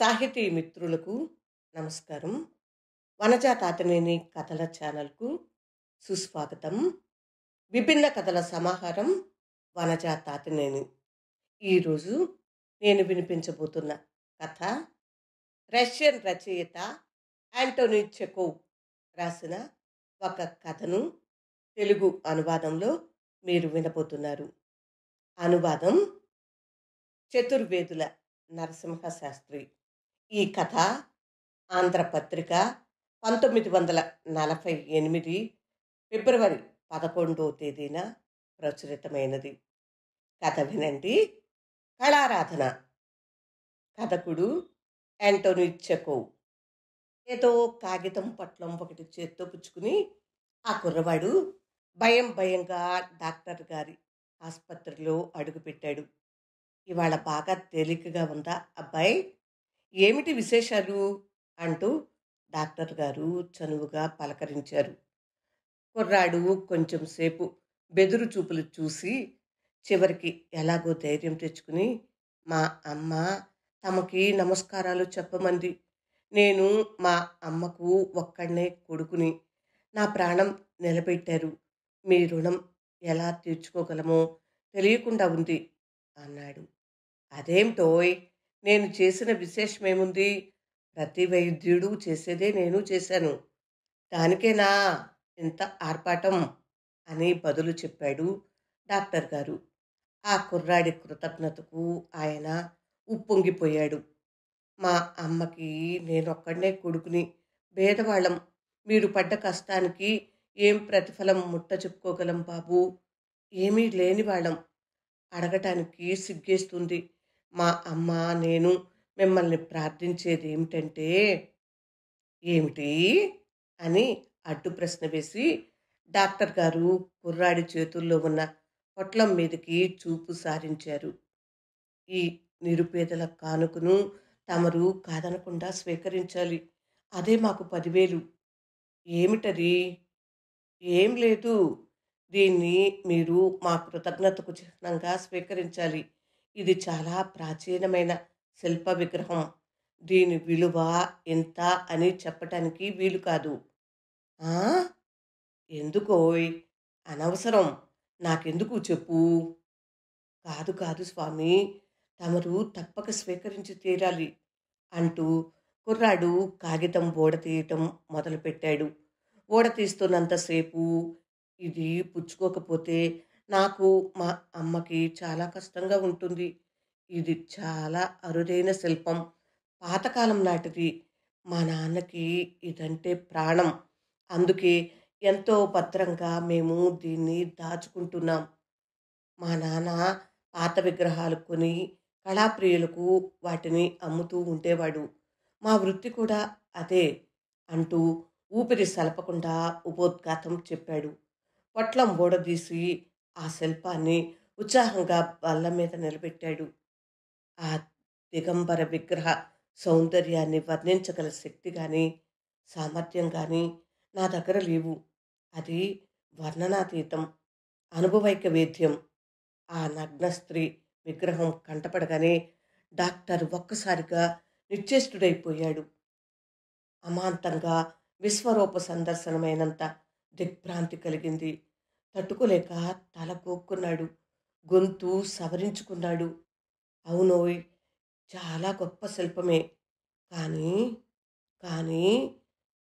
సాహితీ మిత్రులకు నమస్కారం. వనజా తాతనేని కథల ఛానల్‌కు సుస్వాగతం. విభిన్న కథల సమాహారం వనజా తాతనేని. ఈరోజు నేను వినిపించబోతున్న కథ రష్యన్ రచయిత యాంటోనీ చెకోవ్ రాసిన ఒక కథను తెలుగు అనువాదంలో మీరు వినబోతున్నారు. అనువాదం చతుర్వేదుల నరసింహ శాస్త్రి. ఈ కథ ఆంధ్రపత్రిక 1948 ఫిబ్రవరి 11వ తేదీన ప్రచురితమైనది. కథ వినండి. కళారాధన. కథకుడు యాంటోనీ చెకోవ్. ఏదో కాగితం పట్లం ఒకటి చేత్తో పుచ్చుకుని ఆ కుర్రవాడు భయం భయంగా డాక్టర్ గారి ఆసుపత్రిలో అడుగుపెట్టాడు. ఇవాళ బాగా తేలికగా ఉందా అబ్బాయి? ఏమిటి విశేషాలు అంటూ డాక్టర్ గారు చనువుగా పలకరించారు. కుర్రాడు కొంచెం సేపు బెదురు చూపులు చూసి చివరికి ఎలాగో ధైర్యం తెచ్చుకుని, మా అమ్మ తమకి నమస్కారాలు చెప్పమంది. నేను మా అమ్మకు ఒక్కడనే కొడుకుని. నా ప్రాణం నిలబెట్టారు. మీ రుణం ఎలా తీర్చుకోగలమో తెలియకుండా ఉంది అన్నాడు. అదేమిటోయ్, నేను చేసిన విశేషమేముంది? ప్రతి వైద్యుడు చేసేదే నేను చేశాను. దానికేనా ఇంత ఆర్పాటం అని బదులు చెప్పాడు డాక్టర్ గారు. ఆ కుర్రాడి కృతజ్ఞతకు ఆయన ఉప్పొంగిపోయాడు. మా అమ్మకి నేనొక్కడనే కొడుకుని. పేదవాళ్ళం. మీరు పడ్డ కష్టానికి ఏం ప్రతిఫలం ముట్ట చెప్పుకోగలం బాబూ? ఏమీ లేని వాళ్ళం. అడగటానికి సిగ్గేస్తుంది. మా అమ్మ నేను మిమ్మల్ని ప్రార్థించేది ఏమిటంటే, ఏమిటి అని అడ్డు ప్రశ్న వేసి డాక్టర్ గారు కుర్రాడి చేతుల్లో ఉన్న పొట్లం మీదకి చూపు సారించారు. ఈ నిరుపేదల కానుకను తమరు కాదనకుండా స్వీకరించాలి. అదే మాకు 10,000. ఏమిటది? ఏం లేదు. దీన్ని మీరు మా కృతజ్ఞతకు చిహ్నంగా స్వీకరించాలి. ఇది చాలా ప్రాచీనమైన శిల్ప విగ్రహం. దీని విలువ ఇంత అని చెప్పటానికి వీలు కాదు. ఆ? ఎందుకోయ్? అనవసరం. నాకెందుకు చెప్పు. కాదు కాదు స్వామి, తమరు తప్పక స్వీకరించి తీరాలి అంటూ కుర్రాడు కాగితం ఊడ తీయటం మొదలుపెట్టాడు. ఊడ తీస్తున్నంతసేపు ఇది పుచ్చుకోకపోతే నాకు మా అమ్మకి చాలా కష్టంగా ఉంటుంది. ఇది చాలా అరుదైన శిల్పం. పాతకాలం నాటిది. మా నాన్నకి ఇదంటే ప్రాణం. అందుకే ఎంతో భద్రంగా మేము దీన్ని దాచుకుంటున్నాం. మా నాన్న పాత విగ్రహాలు కొని కళాప్రియులకు వాటిని అమ్ముతూ ఉండేవాడు. మా వృత్తి కూడా అదే అంటూ ఊపిరి సలపకుండా ఉపోద్ఘాతం చెప్పాడు. పొట్లం ఊడదీసి ఆ శిల్పాన్ని ఉత్సాహంగా బల్ల మీద నిలబెట్టాడు. ఆ దిగంబర విగ్రహ సౌందర్యాన్ని వర్ణించగల శక్తి కానీ సామర్థ్యం కానీ నా దగ్గర లేవు. అది వర్ణనాతీతం, అనుభవైక వేద్యం. ఆ నగ్న స్త్రీ విగ్రహం కంటపడగానే డాక్టర్ ఒక్కసారిగా నిశ్చేష్టుడైపోయాడు. అమాంతంగా విశ్వరూప సందర్శనమైనంత దిగ్భ్రాంతి కలిగింది. తట్టుకోలేక తల కోక్కున్నాడు. గొంతు సవరించుకున్నాడు. అవునోయ్, చాలా గొప్ప శిల్పమే. కానీ కానీ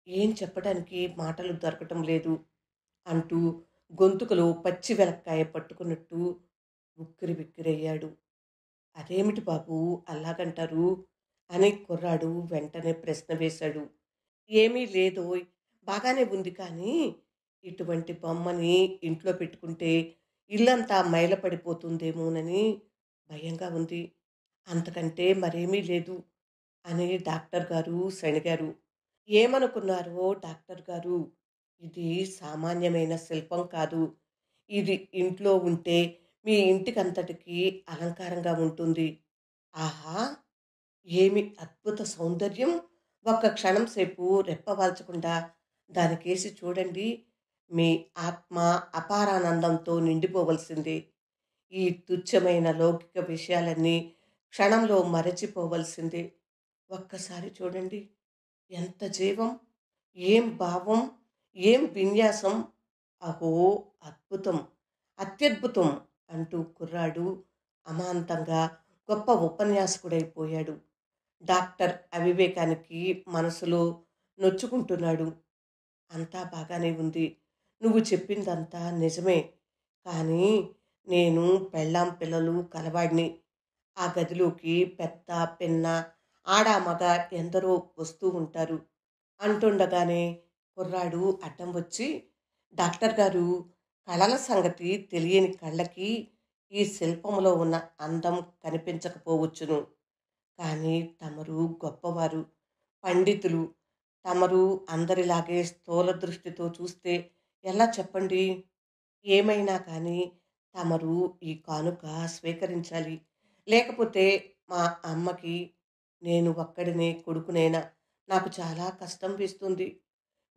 ఏం చెప్పడానికి మాటలు దొరకటం లేదు అంటూ గొంతుకలో పచ్చి వెలక్కాయ పట్టుకున్నట్టు ఉక్కిరి బిక్కిరయ్యాడు. అదేమిటి బాబూ అలాగంటారు అని కుర్రాడు వెంటనే ప్రశ్న వేశాడు. ఏమీ లేదోయ్, బాగానే ఉంది. కానీ ఇటువంటి బొమ్మని ఇంట్లో పెట్టుకుంటే ఇల్లంతా మైలపడిపోతుందేమోనని భయంగా ఉంది. అంతకంటే మరేమీ లేదు అని డాక్టర్ గారు సణిగారు. ఏమనుకున్నారో డాక్టర్ గారు, ఇది సామాన్యమైన శిల్పం కాదు. ఇది ఇంట్లో ఉంటే మీ ఇంటికంతటికి అలంకారంగా ఉంటుంది. ఆహా, ఏమి అద్భుత సౌందర్యం! ఒక్క క్షణం సేపు రెప్పవాల్చకుండా దానికేసి చూడండి. మీ ఆత్మ అపారానందంతో నిండిపోవలసిందే. ఈ తుచ్చమైన లౌకిక విషయాలన్నీ క్షణంలో మరచిపోవలసిందే. ఒక్కసారి చూడండి, ఎంత జీవం, ఏం భావం, ఏం విన్యాసం! అహో! అద్భుతం, అత్యద్భుతం అంటూ కుర్రాడు అమాంతంగా గొప్ప ఉపన్యాసకుడైపోయాడు. డాక్టర్ అవివేకానికి మనసులో నొచ్చుకుంటున్నాడు. అంతా బాగానే ఉంది. నువ్వు చెప్పిందంతా నిజమే. కానీ నేను పెళ్ళాం పిల్లలు కలవాడిని. ఆ గదిలోకి పెద్ద, పిన్న, ఆడ, మగ ఎందరో వస్తూ ఉంటారు అంటుండగానే కుర్రాడు అడ్డం వచ్చి, డాక్టర్ గారు, కళల సంగతి తెలియని కళ్ళకి ఈ శిల్పంలో ఉన్న అందం కనిపించకపోవచ్చును. కానీ తమరు గొప్పవారు, పండితులు. తమరు అందరిలాగే స్థూల దృష్టితో చూస్తే ఎలా చెప్పండి? ఏమైనా కానీ తమరు ఈ కానుక స్వీకరించాలి. లేకపోతే మా అమ్మకి, నేను ఒక్కడినే కొడుకునేనా, నాకు చాలా కష్టం వేస్తుంది.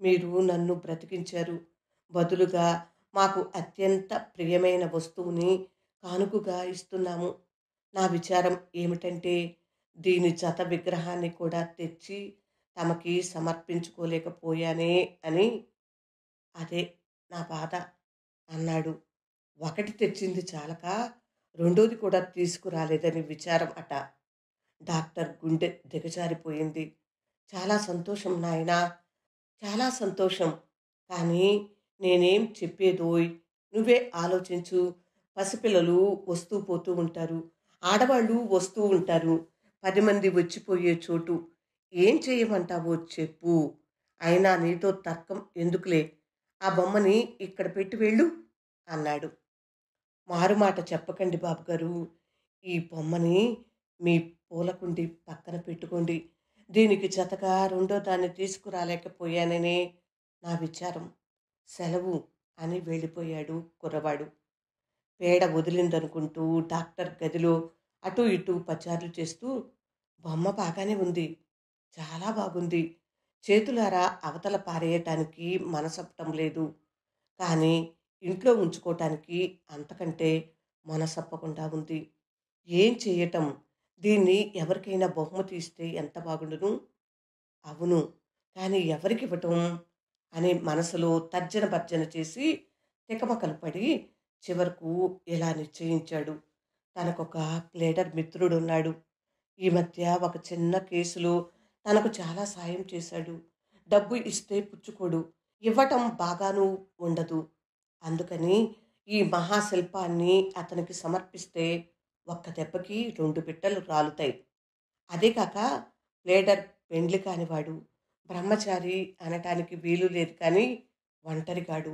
మీరు నన్ను బ్రతికించారు. బదులుగా మాకు అత్యంత ప్రియమైన వస్తువుని కానుకగా ఇస్తున్నాము. నా విచారం ఏమిటంటే, దీని జత విగ్రహాన్ని కూడా తెచ్చి తమకి సమర్పించుకోలేకపోయానే అని. అదే నా బాధ అన్నాడు. ఒకటి తెచ్చింది చాలక రెండోది కూడా తీసుకురాలేదని విచారం అట. డాక్టర్ గుండె దిగజారిపోయింది. చాలా సంతోషం నాయనా, చాలా సంతోషం. కానీ నేనేం చెప్పేదోయ్, నువ్వే ఆలోచించు. పసిపిల్లలు వస్తూ పోతూ ఉంటారు. ఆడవాళ్ళు వస్తూ ఉంటారు. 10 మంది వచ్చిపోయే చోటు. ఏం చేయమంటావో చెప్పు. అయినా నీతో తర్కం ఎందుకులే. ఆ బొమ్మని ఇక్కడ పెట్టి వెళ్ళు అన్నాడు. మారుమాట చెప్పకండి బాబుగారు. ఈ బొమ్మని మీ పూలకుండి పక్కన పెట్టుకోండి. దీనికి జతగా రెండో దాన్ని తీసుకురాలేకపోయాననే నా విచారం. సెలవు అని వెళ్ళిపోయాడు కుర్రవాడు. పేడ వదిలిందనుకుంటూ డాక్టర్ గదిలో అటూ ఇటూ పచారులు చేస్తూ, బొమ్మ బాగానే ఉంది, చాలా బాగుంది. చేతులారా అవతల పారేయటానికి మనసప్పటం లేదు. కానీ ఇంట్లో ఉంచుకోవటానికి అంతకంటే మనసప్పకుండా ఉంది. ఏం చేయటం? దీన్ని ఎవరికైనా బహుమతి ఇస్తే ఎంత బాగుండును. అవును, కానీ ఎవరికివ్వటం అని మనసులో తర్జన భర్జన చేసి తికమకలు పడి చివరకు ఇలా నిశ్చయించాడు. తనకొక ప్లేడర్ మిత్రుడున్నాడు. ఈ మధ్య ఒక చిన్న కేసులో తనకు చాలా సాయం చేశాడు. డబ్బు ఇస్తే పుచ్చుకోడు, ఇవ్వటం బాగాను ఉండదు. అందుకని ఈ మహాశిల్పాన్ని అతనికి సమర్పిస్తే ఒక్క దెబ్బకి 2 పిట్టలు రాలుతాయి. అదే కాక ప్లేడర్ పెండ్లి కానివాడు, బ్రహ్మచారి అనటానికి వీలు లేదు కానీ ఒంటరిగాడు.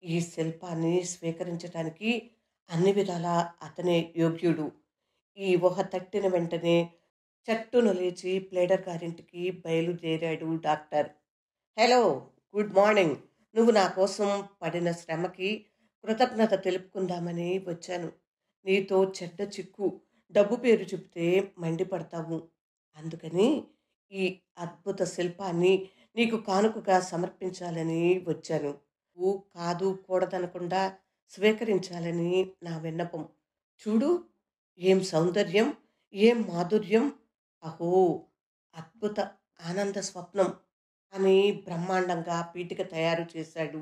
ఈ శిల్పాన్ని స్వీకరించటానికి అన్ని విధాలా అతనే యోగ్యుడు. ఈ ఊహ తట్టిన వెంటనే చట్టున లేచి ప్లేడర్ గారింటికి బయలుదేరాడు డాక్టర్. Hello, good morning. నువ్వు నా కోసం పడిన శ్రమకి కృతజ్ఞత తెలుపుకుందామని వచ్చాను. నీతో చెడ్డ చిక్కు, డబ్బు పేరు చెబితే మండిపడతావు. అందుకని ఈ అద్భుత శిల్పాన్ని నీకు కానుకగా సమర్పించాలని వచ్చాను. నువ్వు కాదు కూడదనకుండా స్వీకరించాలని నా విన్నపం. చూడు, ఏం సౌందర్యం, ఏం మాధుర్యం! అహో! అద్భుత ఆనంద స్వప్నం అని బ్రహ్మాండంగా పీఠిక తయారు చేశాడు.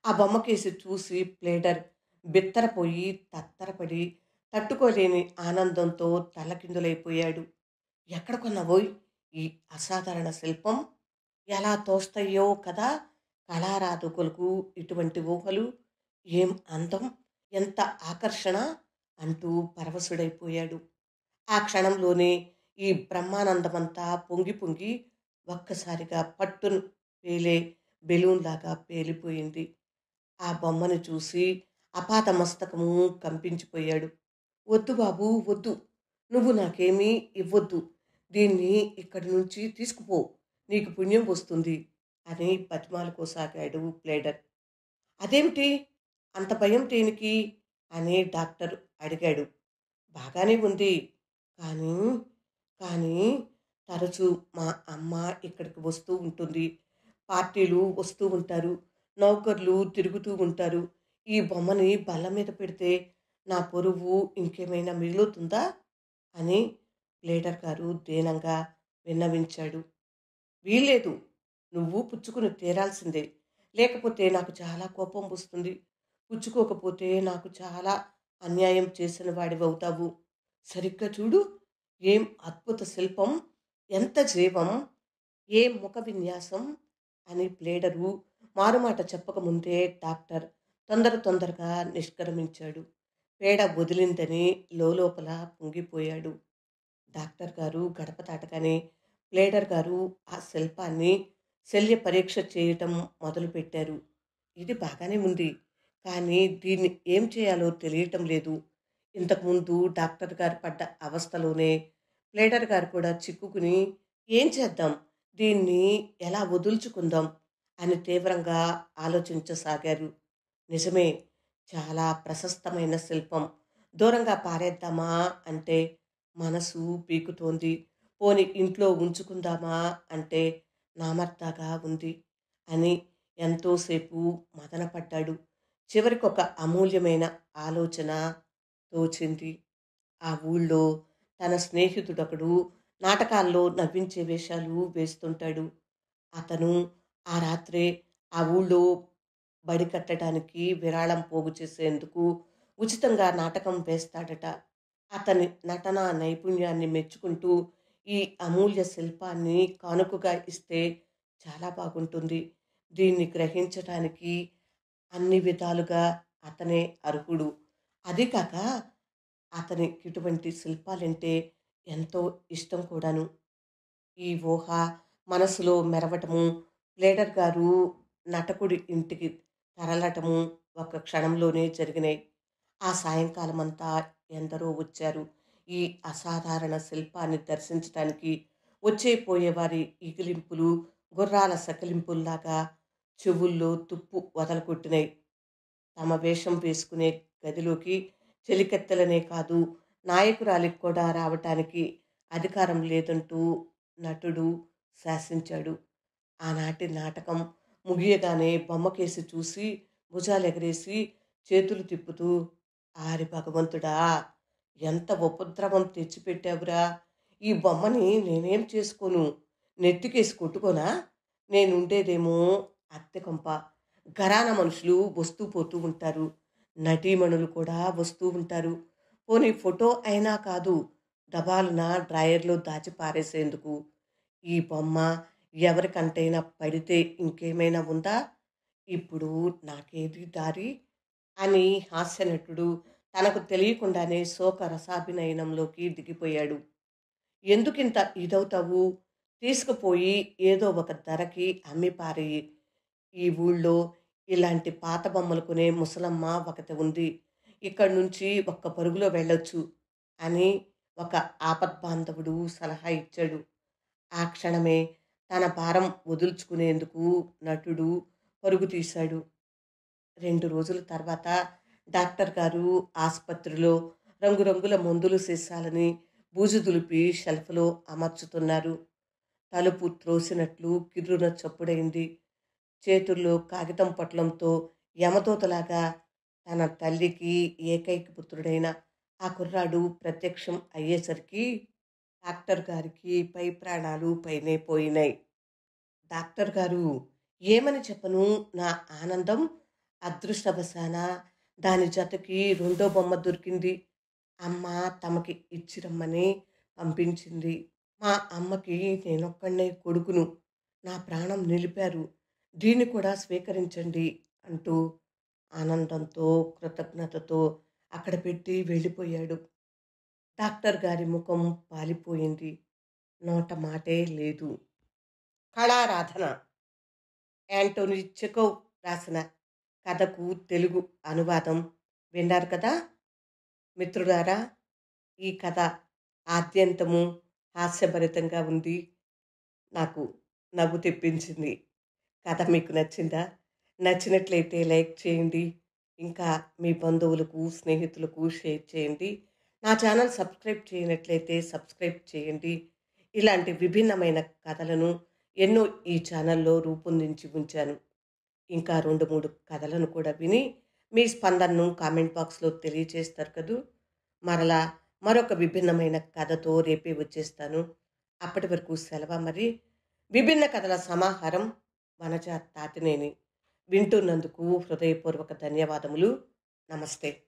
ఆ బొమ్మకేసి చూసి ప్లేడర్ బిత్తరపోయి తత్తరపడి తట్టుకోలేని ఆనందంతో తల్లకిందులైపోయాడు. ఎక్కడ కొన్నావోయ్ ఈ అసాధారణ శిల్పం? ఎలా తోస్తాయో కదా కళారాధకులకు ఇటువంటి ఊహలు! ఏం అందం, ఎంత ఆకర్షణ అంటూ పరవశుడైపోయాడు. ఆ క్షణంలోనే ఈ బ్రహ్మానందమంతా పొంగి పొంగి ఒక్కసారిగా పట్టును పేలే బెలూన్లాగా పేలిపోయింది. ఆ బొమ్మను చూసి అపాత మస్తకము కంపించిపోయాడు. వద్దు బాబూ, వద్దు. నువ్వు నాకేమీ ఇవ్వొద్దు. దీన్ని ఇక్కడి నుంచి తీసుకుపో. నీకు పుణ్యం వస్తుంది అని బతిమాలుకోసాగాడు ప్లేడర్. అదేమిటి, అంత భయం దేనికి అని డాక్టర్ అడిగాడు. బాగానే ఉంది. కానీ కానీ తరచూ మా అమ్మ ఇక్కడికి వస్తూ ఉంటుంది. పార్టీలు వస్తూ ఉంటారు. నౌకర్లు తిరుగుతూ ఉంటారు. ఈ బొమ్మని బల్ల మీద పెడితే నా పొరుగు ఇంకేమైనా మిగులుతుందా అని ప్లేడర్ గారు దీనంగా విన్నవించాడు. వీల్లేదు. నువ్వు పుచ్చుకుని తీరాల్సిందే. లేకపోతే నాకు చాలా కోపం వస్తుంది. పుచ్చుకోకపోతే నాకు చాలా అన్యాయం చేసిన వాడివవుతావు. సరిగ్గా చూడు. ఏం అద్భుత శిల్పం! ఎంత జీవం! ఏం ముఖ విన్యాసం! అని ప్లేడరు మారుమాట చెప్పకముందే డాక్టర్ తొందరగా నిష్క్రమించాడు. పేడ వదిలిందని లోలోపల పొంగిపోయాడు. డాక్టర్ గారు గడప దాటగానే ప్లేడర్ గారు ఆ శిల్పాన్ని శల్య పరీక్ష చేయటం మొదలుపెట్టారు. ఇది బాగానే ఉంది. కానీ దీన్ని ఏం చేయాలో తెలియటం లేదు. ఇంతకుముందు డాక్టర్ గారు పడ్డ అవస్థలోనే ప్లేడర్ గారు కూడా చిక్కుకుని ఏం చేద్దాం? దీన్ని ఎలా వదుల్చుకుందాం? అని తీవ్రంగా ఆలోచించసాగారు. నిజమే, చాలా ప్రశస్తమైన శిల్పం. దూరంగా పారేద్దామా అంటే మనసు పీకుతోంది. పోనీ ఇంట్లో ఉంచుకుందామా అంటే నామర్దాగా ఉంది అని ఎంతోసేపు మదనపడ్డాడు. చివరికొక అమూల్యమైన ఆలోచన తోచింది. ఆ ఊళ్ళో తన స్నేహితుడొకడు నాటకాల్లో నవ్వించే వేషాలు వేస్తుంటాడు. అతను ఆ రాత్రే ఆ ఊళ్ళో బడి కట్టడానికి విరాళం పోగు చేసేందుకు ఉచితంగా నాటకం వేస్తాడట. అతని నటనా నైపుణ్యాన్ని మెచ్చుకుంటూ ఈ అమూల్య శిల్పాన్ని కానుకగా ఇస్తే చాలా బాగుంటుంది. దీన్ని గ్రహించటానికి అన్ని విధాలుగా అతనే అర్హుడు. అదీ కాక అతనికి ఇటువంటి శిల్పాలంటే ఎంతో ఇష్టం కూడాను. ఈ ఊహ మనసులో మెరవటము, ప్లేడర్ గారు నటకుడి ఇంటికి తరలటము ఒక క్షణంలోనే జరిగినాయి. ఆ సాయంకాలమంతా ఎందరో వచ్చారు. ఈ అసాధారణ శిల్పాన్ని దర్శించటానికి వచ్చే పోయేవారి ఈకిలింపులు గుర్రాల సకిలింపుల్లాగా చెవుల్లో తుప్పు వదలకొట్టినాయి. తమ వేషం వేసుకునే గదిలోకి చెలికెత్తెలనే కాదు, నాయకురాలికి కూడా రావటానికి అధికారం లేదంటూ నటుడు శాసించాడు. ఆనాటి నాటకం ముగియగానే బొమ్మకేసి చూసి భుజాలెగరేసి చేతులు తిప్పుతూ, ఆరి భగవంతుడా! ఎంత ఉపద్రవం తెచ్చిపెట్టావురా! ఈ బొమ్మని నేనేం చేసుకోను? నెత్తికేసి కొట్టుకోనా? నేనుండేదేమో అద్దె కొంప. ఘరానా మనుషులు వస్తూ పోతూ ఉంటారు. నటీమణులు కూడా వస్తూ ఉంటారు. పోనీ ఫోటో అయినా కాదు, దబాలున డ్రాయర్‌లో దాచి పారేసేందుకు. ఈ బొమ్మ ఎవరికంటైనా పడితే ఇంకేమైనా ఉందా? ఇప్పుడు నాకేది దారి? అని హాస్యనటుడు తనకు తెలియకుండానే శోక రసాభినయంలోకి దిగిపోయాడు. ఎందుకింత ఇదవుతావు? తీసుకుపోయి ఏదో ఒక ధరకి అమ్మి పారెయ్యి. ఈ ఊళ్ళో ఇలాంటి పాత బొమ్మలు కొనే ముసలమ్మ ఒకతి ఉంది. ఇక్కడి నుంచి ఒక్క పరుగులో వెళ్ళొచ్చు అని ఒక ఆపద్బాంధవుడు సలహా ఇచ్చాడు. ఆ క్షణమే తన భారం వదుల్చుకునేందుకు నటుడు పరుగు తీశాడు. 2 రోజుల తర్వాత డాక్టర్ గారు ఆసుపత్రిలో రంగురంగుల మందులు సీసాలని బూజు దులిపి షెల్ఫ్‌లో అమర్చుతున్నారు. తలుపు త్రోసినట్లు కిర్రున చప్పుడైంది. చేతుల్లో కాగితం పొట్లంతో యమదూతలాగా తన తల్లికి ఏకైక పుత్రుడైన ఆ కుర్రాడు ప్రత్యక్షం అయ్యేసరికి డాక్టర్ గారికి పై ప్రాణాలు పైనే పోయినాయి. డాక్టర్ గారు, ఏమని చెప్పను నా ఆనందం? అదృష్టవశాన దాని జతకి రెండో బొమ్మ దొరికింది. అమ్మ తమకి ఇచ్చి రమ్మని పంపించింది. మా అమ్మకి నేనొక్కడినే కొడుకును. నా ప్రాణం నిలిపారు. దీన్ని కూడా స్వీకరించండి అంటూ ఆనందంతో, కృతజ్ఞతతో అక్కడ పెట్టి వెళ్ళిపోయాడు. డాక్టర్ గారి ముఖం పాలిపోయింది. నోట మాటే లేదు. కళారాధన యాంటోనీ చెకోవ్ రాసిన కథకు తెలుగు అనువాదం విన్నారు కదా మిత్రులారా. ఈ కథ ఆద్యంతము హాస్యభరితంగా ఉంది. నాకు నవ్వు తెప్పించింది. కథ మీకు నచ్చిందా? నచ్చినట్లయితే లైక్ చేయండి. ఇంకా మీ బంధువులకు, స్నేహితులకు షేర్ చేయండి. నా ఛానల్ సబ్స్క్రైబ్ చేయనట్లయితే సబ్స్క్రైబ్ చేయండి. ఇలాంటి విభిన్నమైన కథలను ఎన్నో ఈ ఛానల్లో రూపొందించి ఉంచాను. ఇంకా 2, 3 కథలను కూడా విని మీ స్పందనను కామెంట్ బాక్స్‌లో తెలియచేస్తారు కదూ. మరలా మరొక విభిన్నమైన కథతో రేపే వచ్చేస్తాను. అప్పటి వరకు సెలవ మరి. విభిన్న కథల సమాహారం వనజ తాతినేని. వింటున్నందుకు హృదయపూర్వక ధన్యవాదములు. నమస్తే.